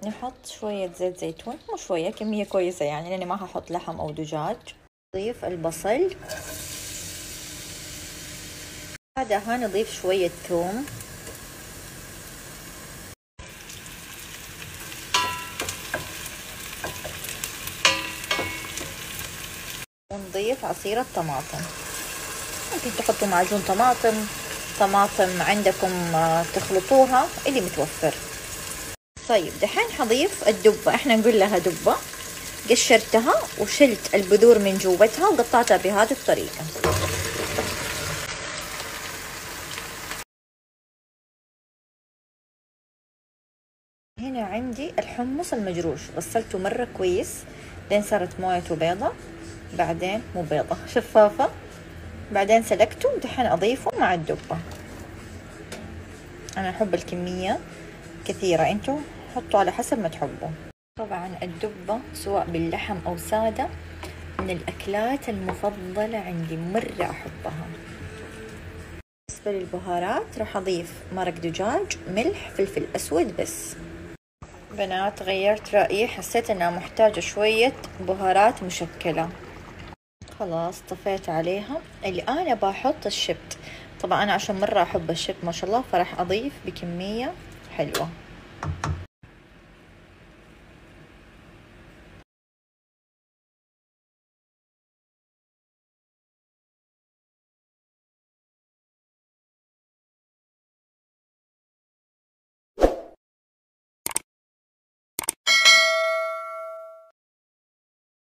نحط شوية زيت زيتون، مو شوية، كمية كويسة يعني، لأني ما هحط لحم أو دجاج. نضيف البصل، بعدها نضيف شوية ثوم، ونضيف عصير الطماطم. ممكن تحطوا معجون طماطم عندكم تخلطوها اللي متوفر. طيب دحين حضيف الدبة، احنا نقول لها دبة. قشرتها وشلت البذور من جوتها وقطعتها بهذه الطريقة. هنا عندي الحمص المجروش، غسلته مرة كويس لين صارت مويته بيضة، بعدين مو بيضة، شفافة، بعدين سلقته. دحين أضيفه مع الدبة. أنا أحب الكمية كثيرة، انتوا حطوا على حسب ما تحبوا. طبعا الدبة سواء باللحم أو سادة من الأكلات المفضلة عندي، مرة أحبها. بالنسبة للبهارات راح أضيف مرق دجاج، ملح، فلفل أسود بس. بنات غيرت رأيي، حسيت أنها محتاجة شوية بهارات مشكلة. خلاص طفيت عليها. اللي أنا بحط الشبت، طبعا أنا عشان مرة أحب الشبت ما شاء الله، فراح أضيف بكمية حلوة.